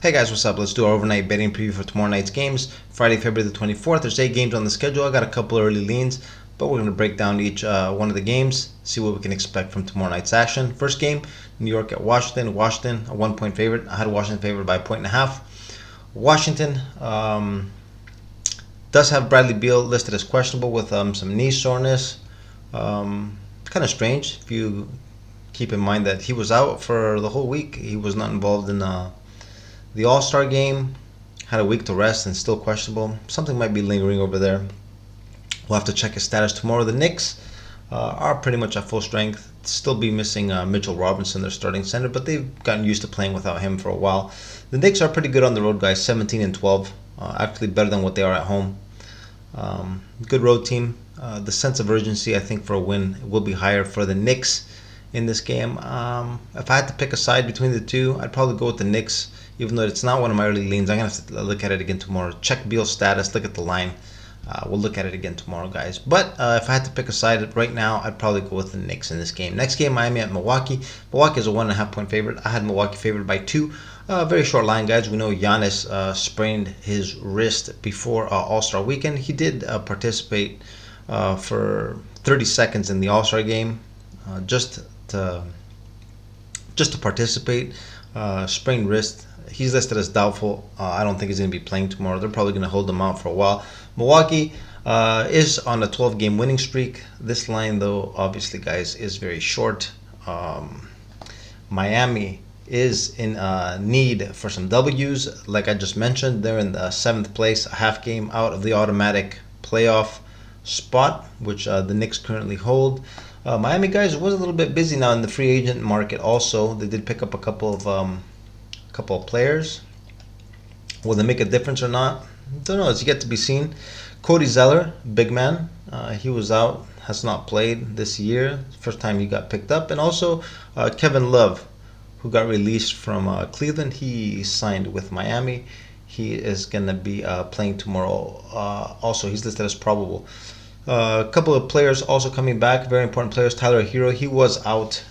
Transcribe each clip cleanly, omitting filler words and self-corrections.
Hey guys, what's up? Let's do our overnight betting preview for tomorrow night's games. Friday, February the 24th. There's 8 games on the schedule. I got a couple early leans, but we're going to break down each one of the games, see what we can expect from tomorrow night's action. First game, New York at Washington. Washington, a 1-point favorite. I had Washington favored by 1.5. Washington does have Bradley Beal listed as questionable with some knee soreness. Kind of strange if you keep in mind that he was out for the whole week. He was not involved in the All-Star game, had a week to rest and still questionable. Something might be lingering over there. We'll have to check his status tomorrow. The Knicks are pretty much at full strength. Still be missing Mitchell Robinson, their starting center, but they've gotten used to playing without him for a while. The Knicks are pretty good on the road, guys, 17-12. Actually better than what they are at home. Good road team. The sense of urgency, I think, for a win will be higher for the Knicks in this game. If I had to pick a side between the two, I'd probably go with the Knicks. Even though it's not one of my early leans, I'm going to have to look at it again tomorrow. Check Beal's status, look at the line. We'll look at it again tomorrow, guys. But if I had to pick a side right now, I'd probably go with the Knicks in this game. Next game, Miami at Milwaukee. Milwaukee is a 1.5-point favorite. I had Milwaukee favored by 2. Very short line, guys. We know Giannis sprained his wrist before All-Star weekend. He did participate for 30 seconds in the All-Star game, just to participate. Sprained wrist. He's listed as doubtful. I don't think he's going to be playing tomorrow. They're probably going to hold him out for a while. Milwaukee is on a 12-game winning streak. This line, though, obviously, guys, is very short. Miami is in need for some W's. Like I just mentioned, they're in the 7th place, a half game out of the automatic playoff spot, which the Knicks currently hold. Miami, guys, was a little bit busy now in the free agent market. Also, they did pick up a couple of players. Will they make a difference or not? Don't know. It's yet to be seen. Cody Zeller, big man, he was out, has not played this year. First time he got picked up. And also Kevin Love, who got released from Cleveland. He signed with Miami. He is going to be playing tomorrow. Also, he's listed as probable. A couple of players also coming back, very important players. Tyler Hero, he was out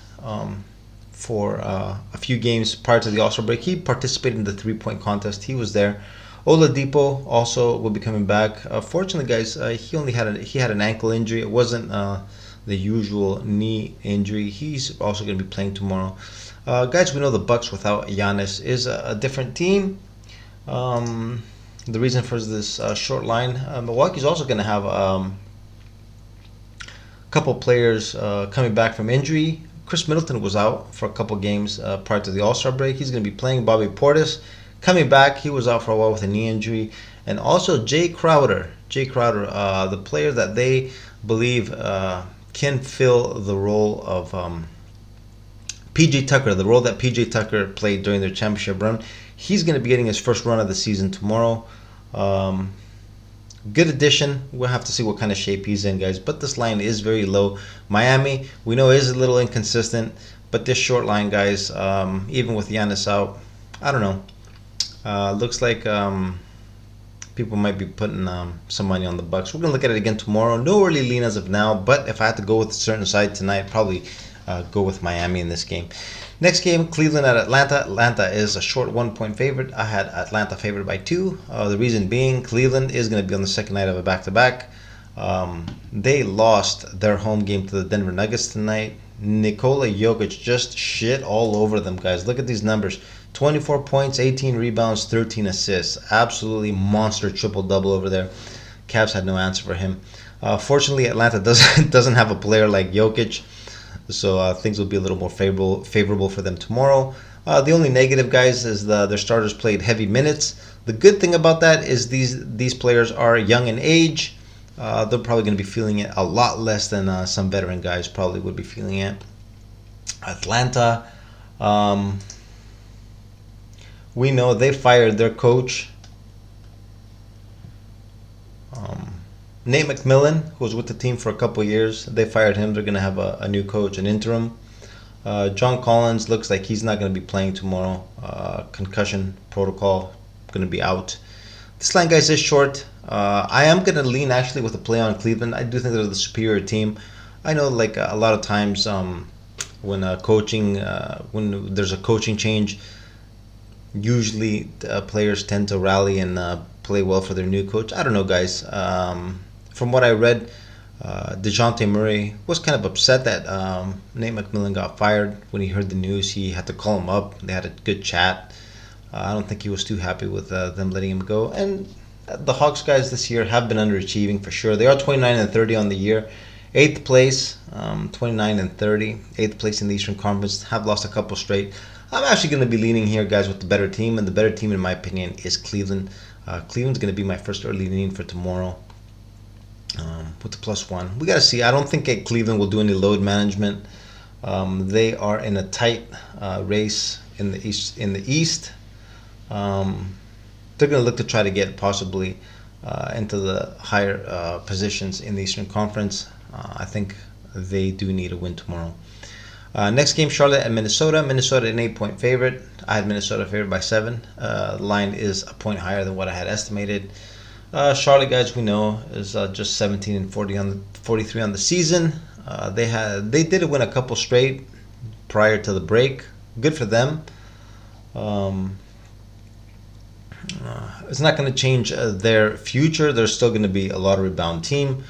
for a few games prior to the All-Star break. He participated in the three-point contest. He was there. Oladipo also will be coming back. Fortunately, guys, he had an ankle injury. It wasn't the usual knee injury. He's also going to be playing tomorrow. Guys, we know the Bucks without Giannis is a different team. The reason for this short line, Milwaukee's also going to have couple players coming back from injury. Chris Middleton was out for a couple games prior to the All-Star break. He's going to be playing. Bobby Portis coming back. He was out for a while with a knee injury. And also Jay Crowder, the player that they believe can fill the role of PJ Tucker, the role that PJ Tucker played during their championship run. He's going to be getting his first run of the season tomorrow. Good addition. We'll have to see what kind of shape he's in, guys. But this line is very low. Miami, we know, is a little inconsistent. But this short line, guys, even with Giannis out, I don't know. Looks like people might be putting some money on the Bucks. We're going to look at it again tomorrow. No early lean as of now. But if I had to go with a certain side tonight, I'd probably go with Miami in this game. Next game, Cleveland at Atlanta. Atlanta is a short 1-point favorite. I had Atlanta favored by 2. The reason being, Cleveland is going to be on the second night of a back-to-back. They lost their home game to the Denver Nuggets tonight. Nikola Jokic just shit all over them, guys. Look at these numbers. 24 points, 18 rebounds, 13 assists. Absolutely monster triple-double over there. Cavs had no answer for him. Fortunately, Atlanta doesn't have a player like Jokic. So things will be a little more favorable for them tomorrow. The only negative, guys, is their starters played heavy minutes. The good thing about that is these players are young in age. They're probably going to be feeling it a lot less than some veteran guys probably would be feeling it. Atlanta, we know they fired their coach. Nate McMillan, who was with the team for a couple years, they fired him. They're going to have a new coach, an interim. John Collins looks like he's not going to be playing tomorrow. Concussion protocol, going to be out. This line, guys, is short. I am going to lean actually with a play on Cleveland. I do think they're the superior team. I know, like a lot of times when there's a coaching change, Usually, players tend to rally and play well for their new coach. I don't know, guys. From what I read, DeJounte Murray was kind of upset that Nate McMillan got fired. When he heard the news, he had to call him up. They had a good chat. I don't think he was too happy with them letting him go. And the Hawks guys this year have been underachieving for sure. They are 29 and 30 on the year. Eighth place, 29 and 30. Eighth place in the Eastern Conference. Have lost a couple straight. I'm actually going to be leaning here, guys, with the better team. And the better team, in my opinion, is Cleveland. Cleveland's going to be my first early leaning for tomorrow. With the +1. We got to see. I don't think Cleveland will do any load management. They are in a tight race in the East. They're going to look to try to get possibly into the higher positions in the Eastern Conference. I think they do need a win tomorrow. Next game, Charlotte and Minnesota. Minnesota an 8-point favorite. I had Minnesota favored by 7. The line is a point higher than what I had estimated. Charlotte, guys, we know is just 17 and 43 on the season. They did win a couple straight prior to the break. Good for them. It's not going to change their future. They're still going to be a lottery bound team.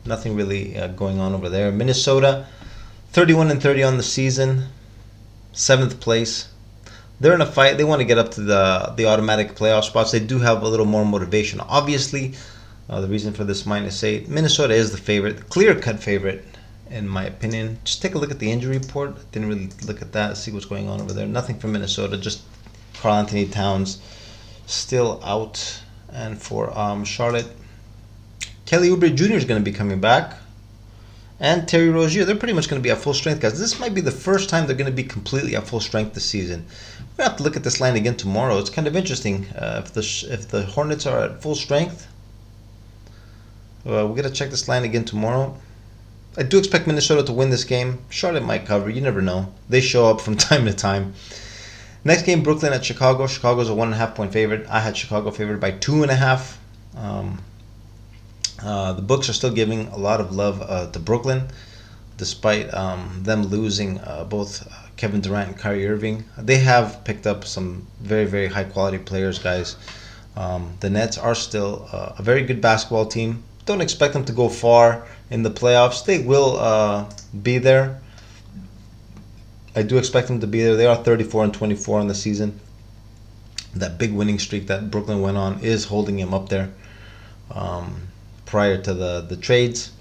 Nothing really going on over there. Minnesota, 31 and 30 on the season, 7th place. They're in a fight. They want to get up to the automatic playoff spots. They do have a little more motivation. Obviously, the reason for this -8. Minnesota is the favorite, clear-cut favorite, in my opinion. Just take a look at the injury report. Didn't really look at that, see what's going on over there. Nothing for Minnesota, just Karl Anthony Towns still out. And for Charlotte, Kelly Oubre Jr. is going to be coming back. And Terry Rozier, they're pretty much going to be at full strength, guys. This might be the first time they're going to be completely at full strength this season. We're going to have to look at this line again tomorrow. It's kind of interesting. If the Hornets are at full strength, we're going to check this line again tomorrow. I do expect Minnesota to win this game. Charlotte might cover. You never know. They show up from time to time. Next game, Brooklyn at Chicago. Chicago's a 1.5-point favorite. I had Chicago favored by 2.5. The books are still giving a lot of love to Brooklyn, despite them losing both Kevin Durant and Kyrie Irving. They have picked up some very, very high-quality players, guys. The Nets are still a very good basketball team. Don't expect them to go far in the playoffs. They will be there. I do expect them to be there. They are 34 and 24 on the season. That big winning streak that Brooklyn went on is holding him up there. Prior to the trades,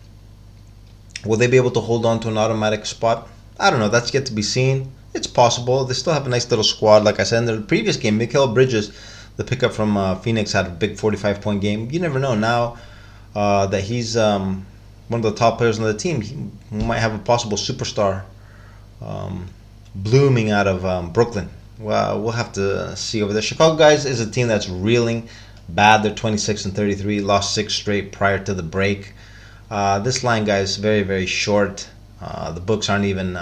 will they be able to hold on to an automatic spot? I don't know. That's yet to be seen. It's possible. They still have a nice little squad. Like I said in the previous game, Mikal Bridges, the pickup from Phoenix, had a big 45-point game. You never know. Now that he's one of the top players on the team, he might have a possible superstar blooming out of Brooklyn. Well, we'll have to see over there. Chicago, guys, is a team that's reeling bad. They're 26 and 33, lost 6 straight prior to the break. This line, guys, very, very short. The books aren't even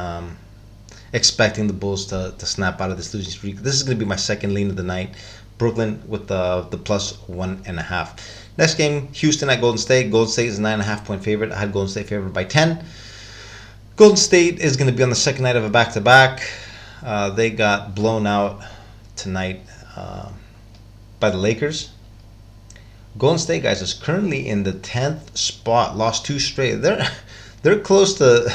expecting the Bulls to snap out of this losing streak. This is going to be my second lean of the night. Brooklyn with the +1.5. Next game, Houston at Golden State. Golden State is a 9.5-point favorite. I had Golden State favored by 10. Golden State is going to be on the second night of a back-to-back. They got blown out tonight by the Lakers. Golden State, guys, is currently in the 10th spot. Lost 2 straight. They're close to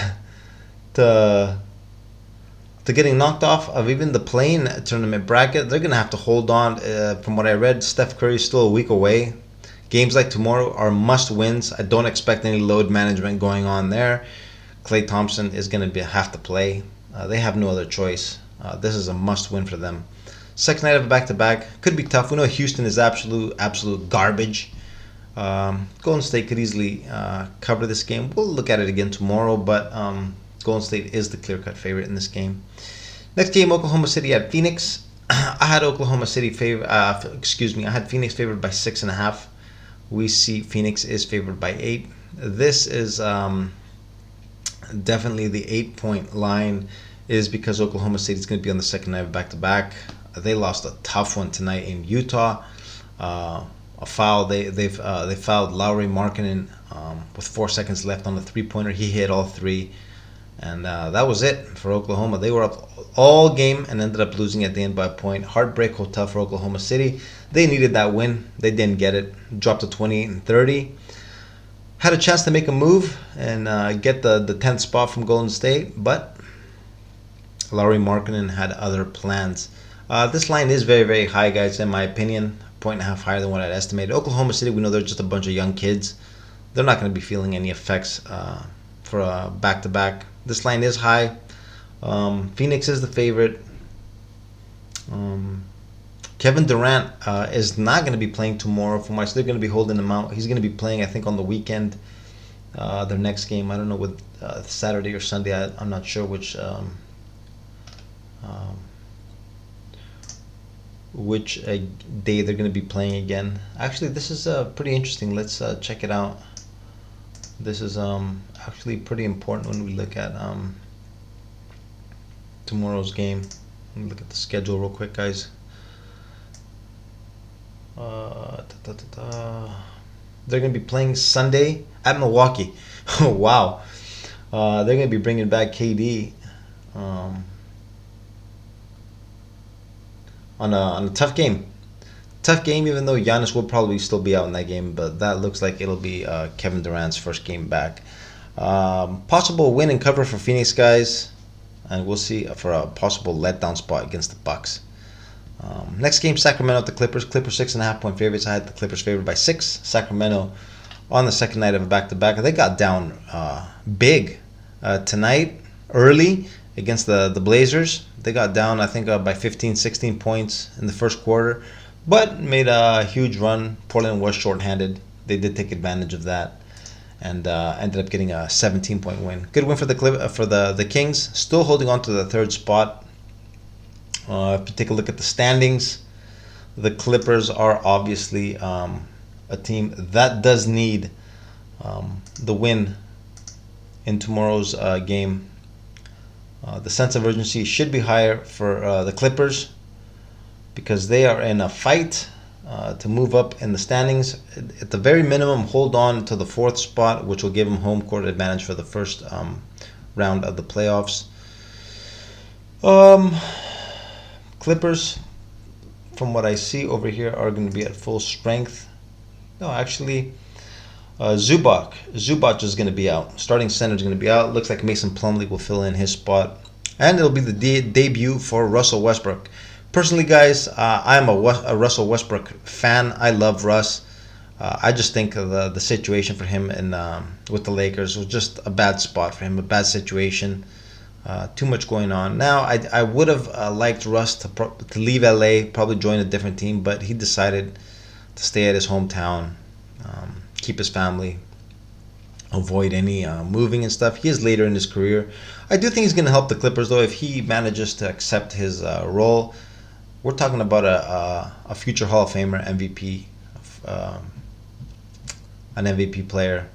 getting knocked off of even the play-in tournament bracket. They're going to have to hold on. From what I read, Steph Curry is still a week away. Games like tomorrow are must-wins. I don't expect any load management going on there. Klay Thompson is going to have to play. They have no other choice. This is a must-win for them. Second night of a back-to-back. Could be tough. We know Houston is absolute garbage. Golden State could easily cover this game. We'll look at it again tomorrow, but Golden State is the clear-cut favorite in this game. Next game, Oklahoma City at Phoenix. I had I had Phoenix favored by 6.5. We see Phoenix is favored by 8. This is definitely the 8-point line is because Oklahoma City is going to be on the second night of back-to-back. They lost a tough one tonight in Utah. A foul. They fouled Lauri Markkanen with 4 seconds left on the three-pointer. He hit all 3. And that was it for Oklahoma. They were up all game and ended up losing at the end by a point. Heartbreak hotel for Oklahoma City. They needed that win. They didn't get it. Dropped to 28-30. Had a chance to make a move and get the 10th spot from Golden State, but Lauri Markkanen had other plans. This line is very, very high, guys, in my opinion. A point and a half higher than what I'd estimated. Oklahoma City, we know they're just a bunch of young kids. They're not going to be feeling any effects for a back-to-back. This line is high. Phoenix is the favorite. Kevin Durant is not going to be playing tomorrow. From what they're going to be holding him out. He's going to be playing, I think, on the weekend. Their next game, I don't know, with Saturday or Sunday. I'm not sure which day they're going to be playing again. Actually, this is pretty interesting. Let's check it out. This is actually pretty important when we look at tomorrow's game. Let me look at the schedule real quick, guys. They're going to be playing Sunday at Milwaukee. Oh, wow. They're going to be bringing back KD on a tough game. Tough game, even though Giannis will probably still be out in that game, but that looks like it'll be Kevin Durant's first game back. Possible win and cover for Phoenix, guys, and we'll see for a possible letdown spot against the Bucks. Next game, Sacramento at the Clippers. Clippers 6.5 point favorites. I had the Clippers favored by 6. Sacramento on the second night of a back-to-back. They got down big tonight, early, against the Blazers. They got down, I think, by 15, 16 points in the first quarter, but made a huge run. Portland was shorthanded. They did take advantage of that and ended up getting a 17-point win. Good win for the Kings. Still holding on to the third spot. If you take a look at the standings, the Clippers are obviously a team that does need the win in tomorrow's game. The sense of urgency should be higher for the Clippers because they are in a fight to move up in the standings. At the very minimum, hold on to the fourth spot, which will give them home court advantage for the first round of the playoffs. Clippers, from what I see over here, are going to be at full strength. No, actually, Zubac is going to be out. Starting center is going to be out. Looks like Mason Plumlee will fill in his spot. And it'll be the debut for Russell Westbrook. Personally, guys, I'm a Russell Westbrook fan. I love Russ. I just think the situation for him with the Lakers was just a bad spot for him, a bad situation. Too much going on. Now, I would have liked Russ to leave LA, probably join a different team, but he decided to stay at his hometown, keep his family, avoid any moving and stuff. He is later in his career. I do think he's going to help the Clippers, though, if he manages to accept his role. We're talking about a future Hall of Famer, MVP, an MVP player.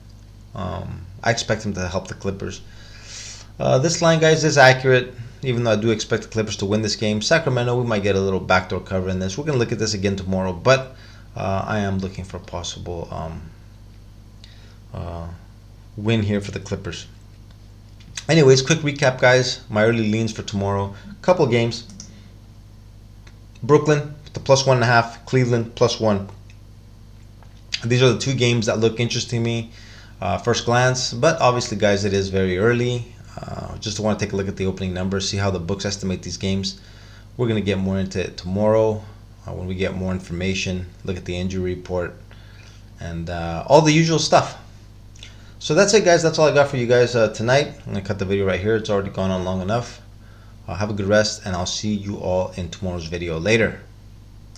I expect him to help the Clippers. This line, guys, is accurate, even though I do expect the Clippers to win this game. Sacramento, we might get a little backdoor cover in this. We're going to look at this again tomorrow, but I am looking for a possible win here for the Clippers. Anyways, quick recap, guys. My early leans for tomorrow. Couple games. Brooklyn, the +1.5. Cleveland, +1. These are the two games that look interesting to me first glance, but obviously, guys, it is very early. Just want to take a look at the opening numbers, see how the books estimate these games. We're going to get more into it tomorrow when we get more information, look at the injury report, and all the usual stuff. So that's it, guys. That's all I got for you guys tonight. I'm going to cut the video right here. It's already gone on long enough. Have a good rest, and I'll see you all in tomorrow's video later.